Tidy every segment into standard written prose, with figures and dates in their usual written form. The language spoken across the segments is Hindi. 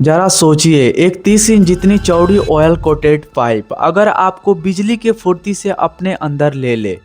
जरा सोचिए, एक 30 इंच जितनी चौड़ी ऑयल कोटेड पाइप अगर आपको बिजली के फुर्ती से अपने अंदर ले ले।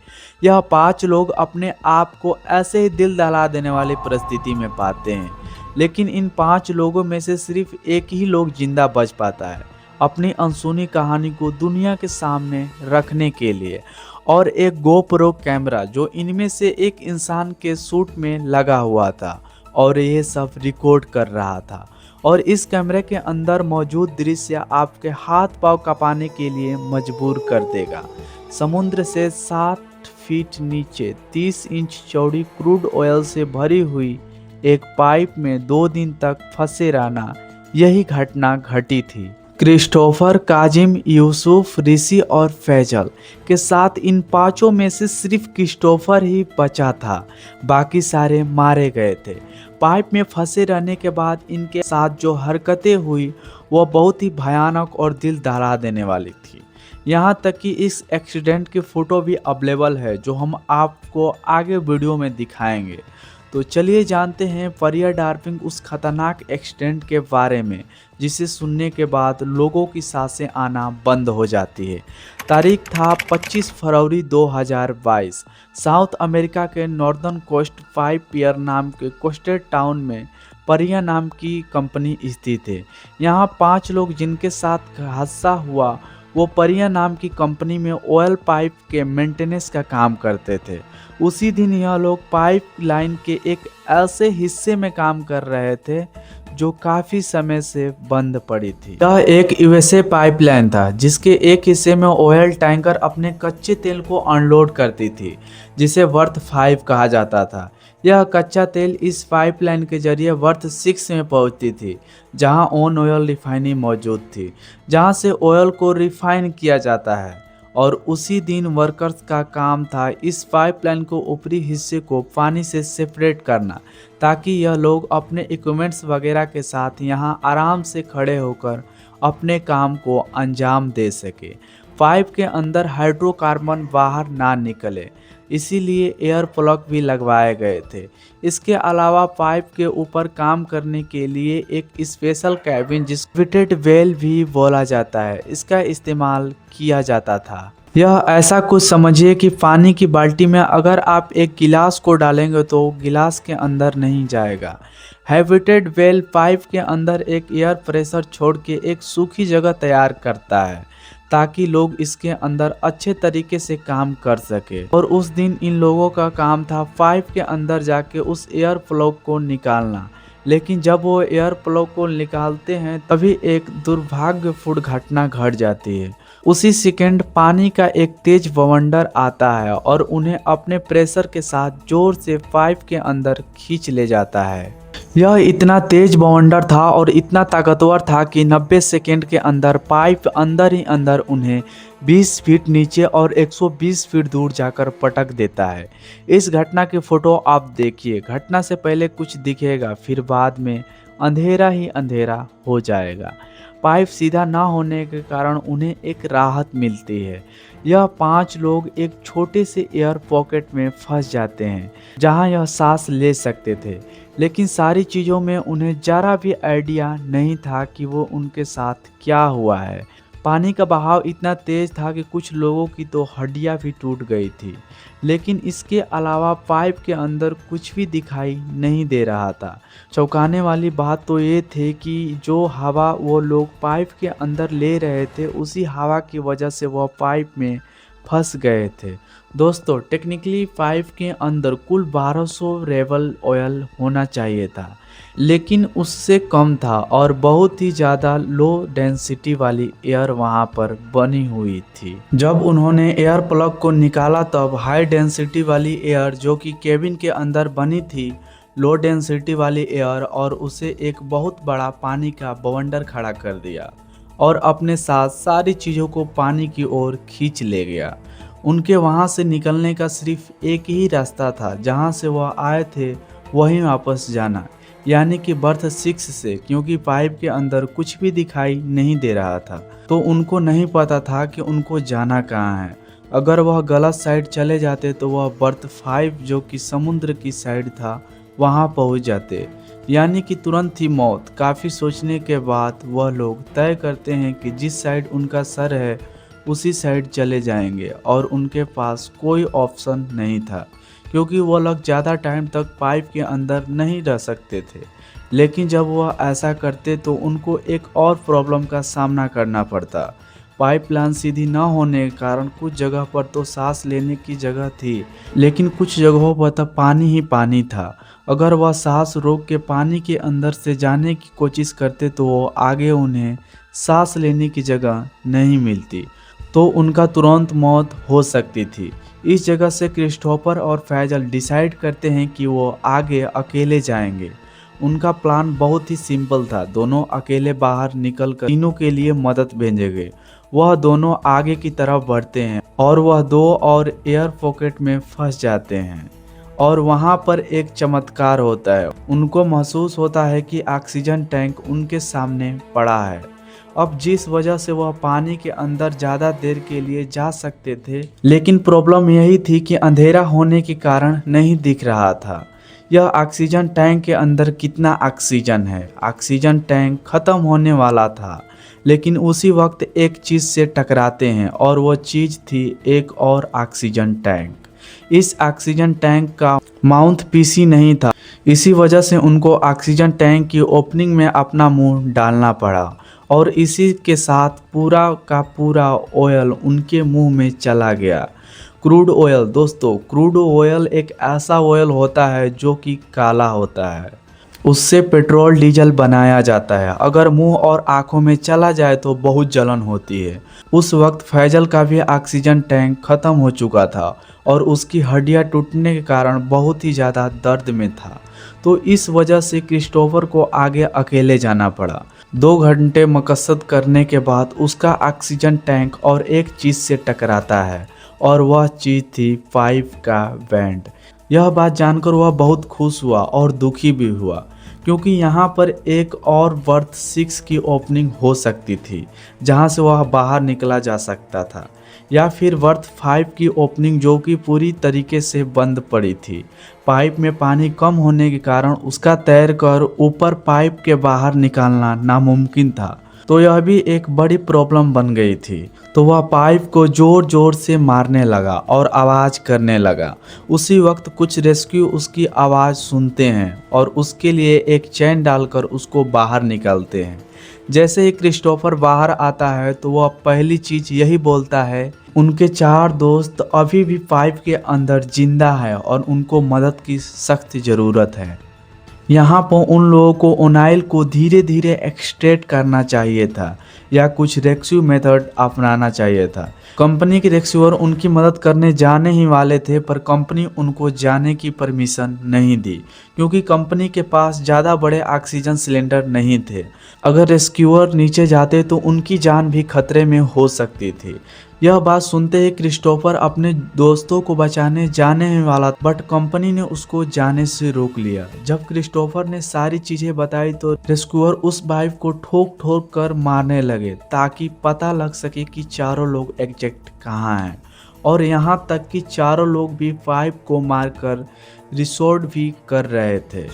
यह 5 लोग अपने आप को ऐसे ही दिल दहला देने वाली परिस्थिति में पाते हैं, लेकिन इन 5 लोगों में से सिर्फ एक ही लोग जिंदा बच पाता है अपनी अनसुनी कहानी को दुनिया के सामने रखने के लिए। और एक गोप्रो कैमरा जो इनमें से एक इंसान के सूट में लगा हुआ था और ये सब रिकॉर्ड कर रहा था। और इस कैमरे के अंदर मौजूद दृश्य आपके हाथ पांव कांपने के लिए मजबूर कर देगा। समुद्र से 60 फीट नीचे 30 इंच चौड़ी क्रूड ऑयल से भरी हुई एक पाइप में 2 दिन तक फंसे रहना, यही घटना घटी थी। क्रिस्टोफर, काजिम, यूसुफ, ऋषि और फैजल के साथ इन 5 में से सिर्फ क्रिस्टोफर ही बचा था, बाकी सारे मारे गए थे। पाइप में फंसे रहने के बाद इनके साथ जो हरकतें हुई वह बहुत ही भयानक और दिल दहला देने वाली थी। यहाँ तक कि इस एक्सीडेंट की फ़ोटो भी अवेलेबल है जो हम आपको आगे वीडियो में दिखाएंगे। तो चलिए जानते हैं परिया डार्पिंग उस खतरनाक एक्सीडेंट के बारे में जिसे सुनने के बाद लोगों की सांसें आना बंद हो जाती है। तारीख था 25 फरवरी 2022। साउथ अमेरिका के नॉर्दर्न कोस्ट 5 पियर नाम के कोस्टेड टाउन में परिया नाम की कंपनी स्थित है। यहाँ 5 लोग जिनके साथ हादसा हुआ वो परिया नाम की कंपनी में ऑयल पाइप के मेंटेनेंस का काम करते थे। उसी दिन यह लोग पाइप लाइन के एक ऐसे हिस्से में काम कर रहे थे जो काफ़ी समय से बंद पड़ी थी। यह एक यूएसए पाइपलाइन था जिसके एक हिस्से में ऑयल टैंकर अपने कच्चे तेल को अनलोड करती थी, जिसे वर्थ 5 कहा जाता था। यह कच्चा तेल इस पाइपलाइन के जरिए वर्थ 6 में पहुंचती थी, जहां ऑन ऑयल रिफाइनरी मौजूद थी, जहां से ऑयल को रिफाइन किया जाता है। और उसी दिन वर्कर्स का काम था इस पाइपलाइन को ऊपरी हिस्से को पानी से सेपरेट करना, ताकि यह लोग अपने इक्विपमेंट्स वगैरह के साथ यहां आराम से खड़े होकर अपने काम को अंजाम दे सके। पाइप के अंदर हाइड्रोकार्बन बाहर ना निकले, इसीलिए एयर प्लग भी लगवाए गए थे। इसके अलावा पाइप के ऊपर काम करने के लिए एक स्पेशल कैबिन जिसको फिटेड वेल भी बोला जाता है, इसका इस्तेमाल किया जाता था। यह ऐसा कुछ समझिए कि पानी की बाल्टी में अगर आप एक गिलास को डालेंगे तो गिलास के अंदर नहीं जाएगा। हैबिटेड वेल पाइप के अंदर एक एयर प्रेशर छोड़ के एक सूखी जगह तैयार करता है ताकि लोग इसके अंदर अच्छे तरीके से काम कर सके। और उस दिन इन लोगों का काम था पाइप के अंदर जाके उस एयर प्लग को निकालना। लेकिन जब वो एयर प्लग को निकालते हैं तभी एक दुर्भाग्यपूर्ण घटना घट जाती है। उसी सेकंड पानी का एक तेज बवंडर आता है और उन्हें अपने प्रेशर के साथ जोर से पाइप के अंदर खींच ले जाता है। यह इतना तेज बवंडर था और इतना ताकतवर था कि 90 सेकंड के अंदर पाइप अंदर ही अंदर उन्हें 20 फीट नीचे और 120 फीट दूर जाकर पटक देता है। इस घटना की फोटो आप देखिए। घटना से पहले कुछ दिखेगा, फिर बाद में अंधेरा ही अंधेरा हो जाएगा। पाइप सीधा ना होने के कारण उन्हें एक राहत मिलती है। यह 5 लोग एक छोटे से एयर पॉकेट में फंस जाते हैं जहां यह सांस ले सकते थे, लेकिन सारी चीज़ों में उन्हें जरा भी आइडिया नहीं था कि वो उनके साथ क्या हुआ है। पानी का बहाव इतना तेज था कि कुछ लोगों की तो हड्डियां भी टूट गई थी, लेकिन इसके अलावा पाइप के अंदर कुछ भी दिखाई नहीं दे रहा था। चौंकाने वाली बात तो ये थी कि जो हवा वो लोग पाइप के अंदर ले रहे थे उसी हवा की वजह से वह पाइप में फंस गए थे। दोस्तों, टेक्निकली पाइप के अंदर कुल 1200 रेवल ऑयल होना चाहिए था, लेकिन उससे कम था और बहुत ही ज़्यादा लो डेंसिटी वाली एयर वहाँ पर बनी हुई थी। जब उन्होंने एयर प्लग को निकाला तब हाई डेंसिटी वाली एयर जो कि केबिन के अंदर बनी थी, लो डेंसिटी वाली एयर, और उसे एक बहुत बड़ा पानी का बवंडर खड़ा कर दिया और अपने साथ सारी चीज़ों को पानी की ओर खींच ले गया। उनके वहाँ से निकलने का सिर्फ एक ही रास्ता था, जहाँ से वह आए थे वहीं वापस जाना, यानी कि बर्थ 6 से, क्योंकि पाइप के अंदर कुछ भी दिखाई नहीं दे रहा था। तो उनको नहीं पता था कि उनको जाना कहाँ है। अगर वह गलत साइड चले जाते तो वह बर्थ 5 जो कि समुद्र की साइड था वहाँ पहुँच जाते। यानी कि तुरंत ही मौत। काफ़ी सोचने के बाद वह लोग तय करते हैं कि जिस साइड उनका सर है उसी साइड चले जाएंगे, और उनके पास कोई ऑप्शन नहीं था क्योंकि वो लोग ज़्यादा टाइम तक पाइप के अंदर नहीं रह सकते थे। लेकिन जब वह ऐसा करते तो उनको एक और प्रॉब्लम का सामना करना पड़ता। पाइपलाइन सीधी न होने के कारण कुछ जगह पर तो सांस लेने की जगह थी, लेकिन कुछ जगहों पर तो पानी ही पानी था। अगर वह सांस रोक के पानी के अंदर से जाने की कोशिश करते तो वो आगे उन्हें सांस लेने की जगह नहीं मिलती, तो उनका तुरंत मौत हो सकती थी। इस जगह से क्रिस्टोफर और फैजल डिसाइड करते हैं कि वो आगे अकेले जाएंगे। उनका प्लान बहुत ही सिंपल था। दोनों अकेले बाहर निकलकर तीनों के लिए मदद भेजेंगे। वह दोनों आगे की तरफ बढ़ते हैं और वह दो और एयर पॉकेट में फंस जाते हैं, और वहां पर एक चमत्कार होता है। उनको महसूस होता है कि ऑक्सीजन टैंक उनके सामने पड़ा है। अब जिस वजह से वह पानी के अंदर ज़्यादा देर के लिए जा सकते थे, लेकिन प्रॉब्लम यही थी कि अंधेरा होने के कारण नहीं दिख रहा था यह ऑक्सीजन टैंक के अंदर कितना ऑक्सीजन है। ऑक्सीजन टैंक खत्म होने वाला था, लेकिन उसी वक्त एक चीज़ से टकराते हैं, और वो चीज़ थी एक और ऑक्सीजन टैंक। इस ऑक्सीजन टैंक का माउथ पीस ही नहीं था, इसी वजह से उनको ऑक्सीजन टैंक की ओपनिंग में अपना मुंह डालना पड़ा, और इसी के साथ पूरा का पूरा ऑयल उनके मुंह में चला गया। क्रूड ऑयल दोस्तों, क्रूड ऑयल एक ऐसा ऑयल होता है जो कि काला होता है। उससे पेट्रोल डीजल बनाया जाता है। अगर मुंह और आंखों में चला जाए तो बहुत जलन होती है। उस वक्त फैजल का भी ऑक्सीजन टैंक खत्म हो चुका था और उसकी हड्डियां टूटने के कारण बहुत ही ज़्यादा दर्द में था। तो इस वजह से क्रिस्टोफर को आगे अकेले जाना पड़ा। 2 घंटे मकसद करने के बाद उसका ऑक्सीजन टैंक और एक चीज़ से टकराता है, और वह चीज़ थी पाइप का वेंट। यह बात जानकर वह बहुत खुश हुआ और दुखी भी हुआ, क्योंकि यहाँ पर एक और बर्थ 6 की ओपनिंग हो सकती थी जहाँ से वह बाहर निकला जा सकता था, या फिर बर्थ 5 की ओपनिंग जो कि पूरी तरीके से बंद पड़ी थी। पाइप में पानी कम होने के कारण उसका तैरकर ऊपर पाइप के बाहर निकालना नामुमकिन था, तो यह भी एक बड़ी प्रॉब्लम बन गई थी। तो वह पाइप को जोर जोर से मारने लगा और आवाज़ करने लगा। उसी वक्त कुछ रेस्क्यू उसकी आवाज़ सुनते हैं और उसके लिए एक चैन डालकर उसको बाहर निकालते हैं। जैसे ही क्रिस्टोफर बाहर आता है तो वह पहली चीज़ यही बोलता है, उनके 4 दोस्त अभी भी पाइप के अंदर जिंदा है और उनको मदद की सख्त ज़रूरत है। यहाँ पर उन लोगों को ओनाइल को धीरे धीरे एक्सट्रैक्ट करना चाहिए था या कुछ रेस्क्यू मेथड अपनाना चाहिए था। कंपनी के रेस्क्यूअर उनकी मदद करने जाने ही वाले थे, पर कंपनी उनको जाने की परमिशन नहीं दी क्योंकि कंपनी के पास ज़्यादा बड़े ऑक्सीजन सिलेंडर नहीं थे। अगर रेस्क्यूअर नीचे जाते तो उनकी जान भी खतरे में हो सकती थी। यह बात सुनते ही क्रिस्टोफर अपने दोस्तों को बचाने जाने ही वाला, बट कंपनी ने उसको जाने से रोक लिया। जब क्रिस्टोफर ने सारी चीजें बताई तो रेस्क्यूअर उस वाइफ को ठोक ठोक कर मारने लगे ताकि पता लग सके कि चारों लोग एग्जैक्ट कहाँ हैं, और यहाँ तक कि चारों लोग भी वाइफ को मारकर रिसोर्ट भी कर रहे थे।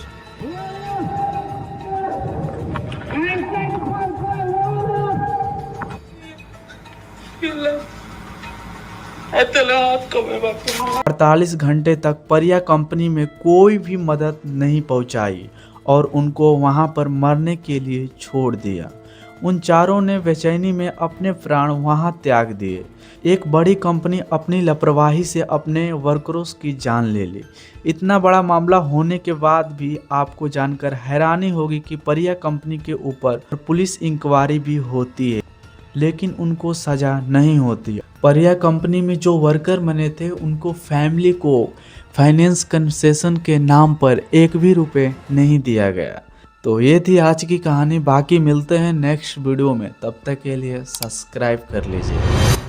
अड़तालीस घंटे तक परिया कंपनी में कोई भी मदद नहीं पहुंचाई और उनको वहां पर मरने के लिए छोड़ दिया। उन चारों ने बेचैनी में अपने प्राण वहां त्याग दिए। एक बड़ी कंपनी अपनी लापरवाही से अपने वर्कर्स की जान ले ली। इतना बड़ा मामला होने के बाद भी आपको जानकर हैरानी होगी कि परिया कंपनी के ऊपर पुलिस इंक्वायरी भी होती है, लेकिन उनको सज़ा नहीं होती। परिया कंपनी में जो वर्कर बने थे उनको फैमिली को फाइनेंस कंसेशन के नाम पर 1 भी रुपए नहीं दिया गया। तो ये थी आज की कहानी। बाकी मिलते हैं नेक्स्ट वीडियो में, तब तक के लिए सब्सक्राइब कर लीजिए।